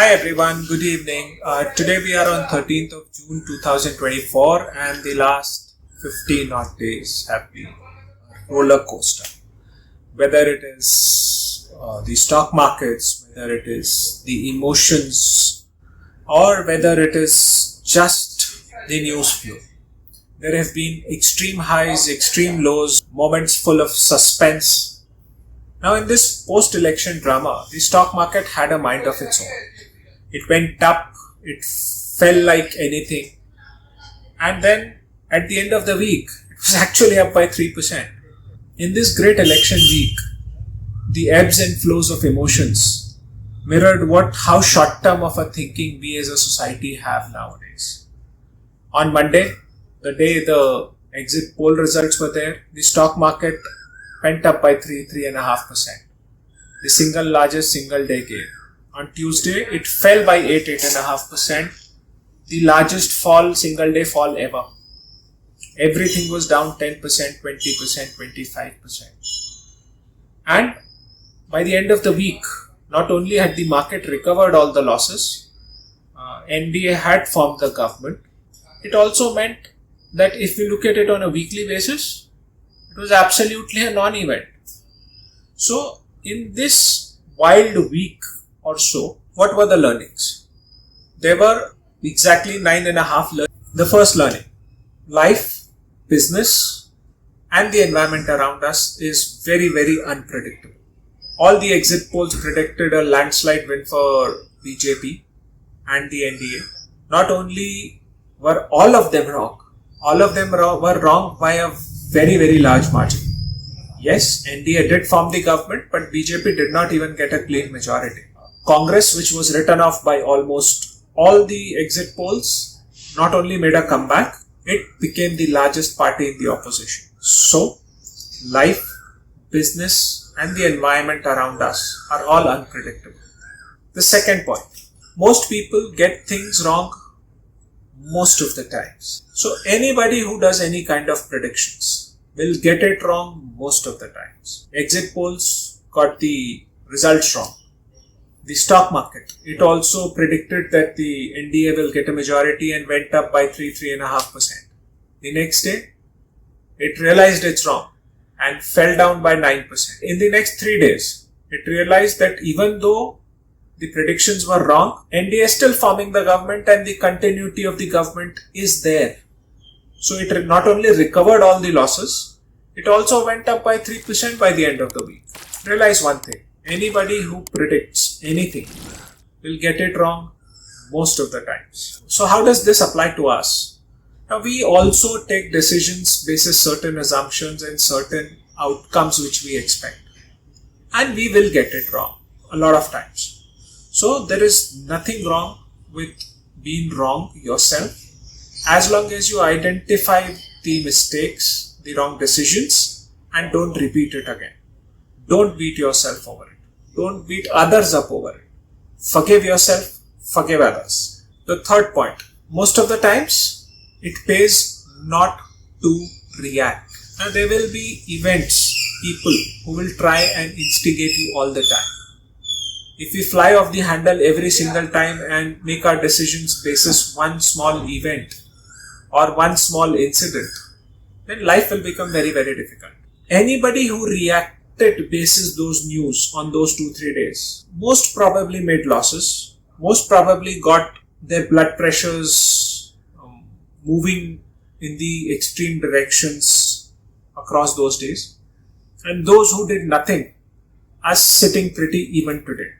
Hi everyone, good evening. Today we are on 13th of June 2024 and the last 15 odd days have been a roller coaster. Whether it is the stock markets, whether it is the emotions or whether it is just the news flow. There have been extreme highs, extreme lows, moments full of suspense. Now in this post-election drama, the stock market had a mind of its own. It went up, it fell like anything, and then at the end of the week, it was actually up by 3%. In this great election week, the ebbs and flows of emotions mirrored how short-term of a thinking we as a society have nowadays. On Monday, the day the exit poll results were there, the stock market went up by 3.5%, the single largest single day gain. On Tuesday, it fell by 8.5%, the largest single day fall ever. Everything was down 10%, 20%, 25%. And by the end of the week, not only had the market recovered all the losses, NDA had formed the government. It also meant that if we look at it on a weekly basis, it was absolutely a non-event. So, in this wild week or so, what were the learnings? There were exactly 9.5 learnings. The first learning, life, business and the environment around us is very, very unpredictable. All the exit polls predicted a landslide win for BJP and the NDA. Not only were all of them wrong were wrong by a very, very large margin. Yes, NDA did form the government, but BJP did not even get a clean majority. Congress, which was written off by almost all the exit polls, not only made a comeback, it became the largest party in the opposition. So, life, business and the environment around us are all unpredictable. The second point, most people get things wrong most of the times. So, anybody who does any kind of predictions will get it wrong most of the times. Exit polls got the results wrong. The stock market, it also predicted that the NDA will get a majority and went up by 3.5%. The next day, it realized it's wrong and fell down by 9%. In the next 3 days, it realized that even though the predictions were wrong, NDA is still forming the government and the continuity of the government is there. So it not only recovered all the losses, it also went up by 3% by the end of the week. Realize one thing. Anybody who predicts anything will get it wrong most of the times. So how does this apply to us? Now we also take decisions based on certain assumptions and certain outcomes which we expect. And we will get it wrong a lot of times. So there is nothing wrong with being wrong yourself as long as you identify the mistakes, the wrong decisions and don't repeat it again. Don't beat yourself over it. Don't beat others up over it. Forgive yourself, forgive others. The third point, most of the times, it pays not to react. Now there will be events, people who will try and instigate you all the time. If we fly off the handle every single time and make our decisions basis one small event or one small incident, then life will become very, very difficult. Anybody who reacted basis those news on those 2-3 days most probably made losses, most probably got their blood pressures moving in the extreme directions across those days, and those who did nothing are sitting pretty even today.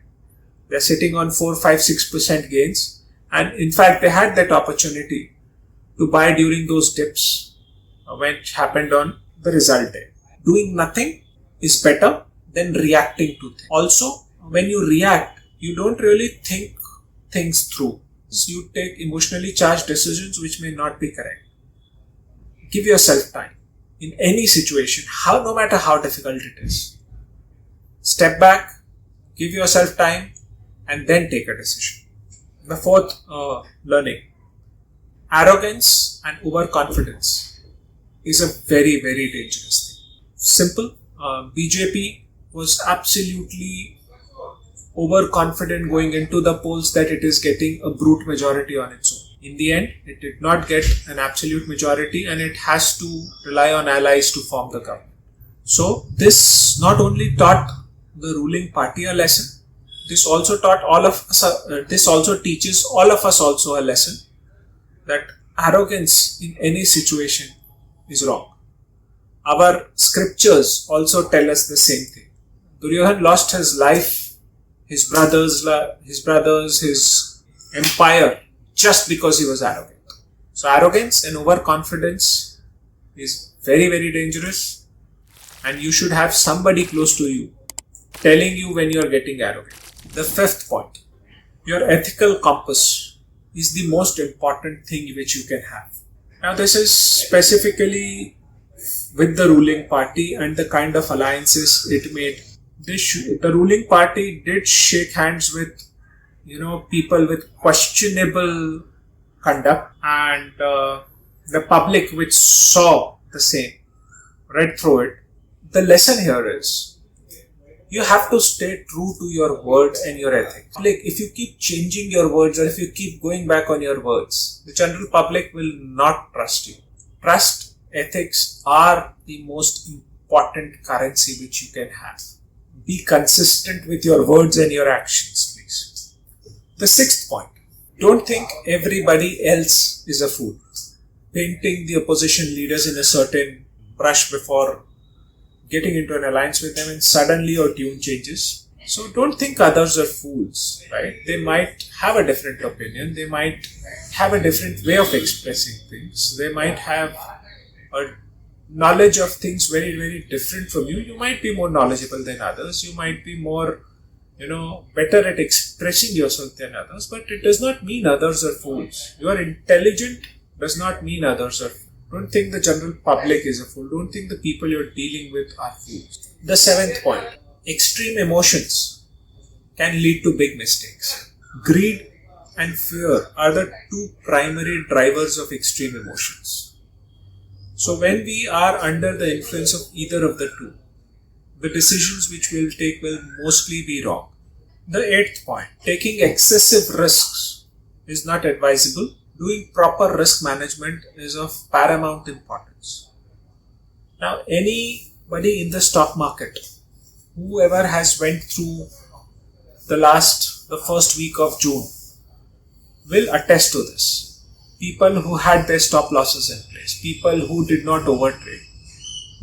They're sitting on 4, 5, 6% gains, and in fact they had that opportunity to buy during those dips which happened on the result day. Doing nothing is better than reacting to things. Also, when you react, you don't really think things through. You take emotionally charged decisions which may not be correct. Give yourself time in any situation, no matter how difficult it is. Step back, give yourself time and then take a decision. The fourth learning, arrogance and overconfidence is a very, very dangerous thing. Simple. BJP was absolutely overconfident going into the polls that it is getting a brute majority on its own. In the end, it did not get an absolute majority and it has to rely on allies to form the government. So this not only taught the ruling party a lesson, this also taught all of us, this also teaches all of us also a lesson that arrogance in any situation is wrong. Our scriptures also tell us the same thing. Duryodhan lost his life, his brothers, his empire just because he was arrogant. So arrogance and overconfidence is very, very dangerous, and you should have somebody close to you telling you when you are getting arrogant. The fifth point, your ethical compass is the most important thing which you can have. Now this is specifically with the ruling party and the kind of alliances it made. The ruling party did shake hands with people with questionable conduct, and the public which saw the same read through it. The lesson here is you have to stay true to your word and your ethics. Like if you keep changing your words or if you keep going back on your words, the general public will not trust you. Trust, ethics are the most important currency which you can have. Be consistent with your words and your actions, please. The sixth point, don't think everybody else is a fool. Painting the opposition leaders in a certain brush before getting into an alliance with them, and suddenly your tune changes. So don't think others are fools, right? They might have a different opinion. They might have a different way of expressing things. They might have a knowledge of things very, very different from you. You might be more knowledgeable than others. You might be more, better at expressing yourself than others. But it does not mean others are fools. You are intelligent does not mean others are fools. Don't think the general public is a fool. Don't think the people you're dealing with are fools. The seventh point, extreme emotions can lead to big mistakes. Greed and fear are the two primary drivers of extreme emotions. So when we are under the influence of either of the two, the decisions which we'll take will mostly be wrong. The eighth point, taking excessive risks is not advisable. Doing proper risk management is of paramount importance. Now, anybody in the stock market, whoever has went through the first week of June, will attest to this. People who had their stop losses in place, people who did not overtrade,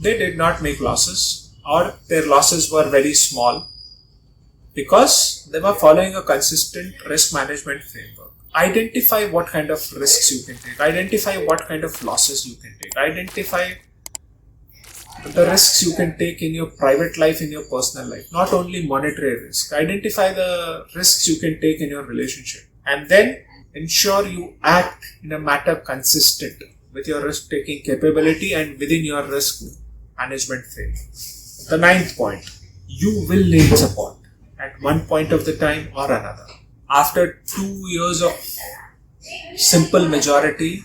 they did not make losses, or their losses were very small because they were following a consistent risk management framework. Identify what kind of risks you can take. Identify what kind of losses you can take. Identify the risks you can take in your private life, in your personal life, not only monetary risk. Identify the risks you can take in your relationship, and then ensure you act in a matter consistent with your risk-taking capability and within your risk management framework. The ninth point, you will need support at one point of the time or another. After 2 years of simple majority,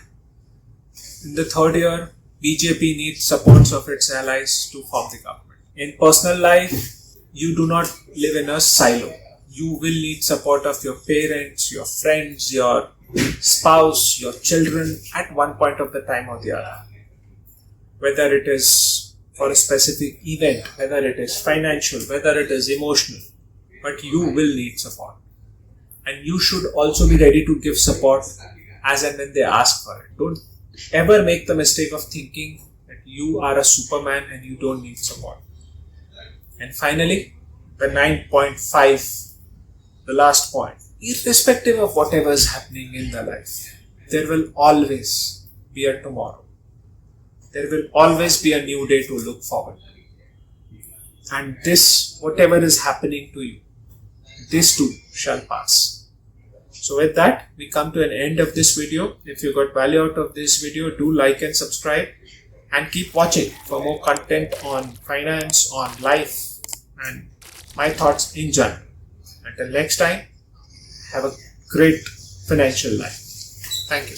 in the third year, BJP needs supports of its allies to form the government. In personal life, you do not live in a silo. You will need support of your parents, your friends, your spouse, your children at one point of the time or the other. Whether it is for a specific event, whether it is financial, whether it is emotional, but you will need support. And you should also be ready to give support as and when they ask for it. Don't ever make the mistake of thinking that you are a Superman and you don't need support. And finally, the 9.5, the last point. Irrespective of whatever is happening in the life, there will always be a tomorrow. There will always be a new day to look forward to. And this, whatever is happening to you, this too shall pass. So with that, we come to an end of this video. If you got value out of this video, do like and subscribe and keep watching for more content on finance, on life and my thoughts in general. Until next time, have a great financial life. Thank you.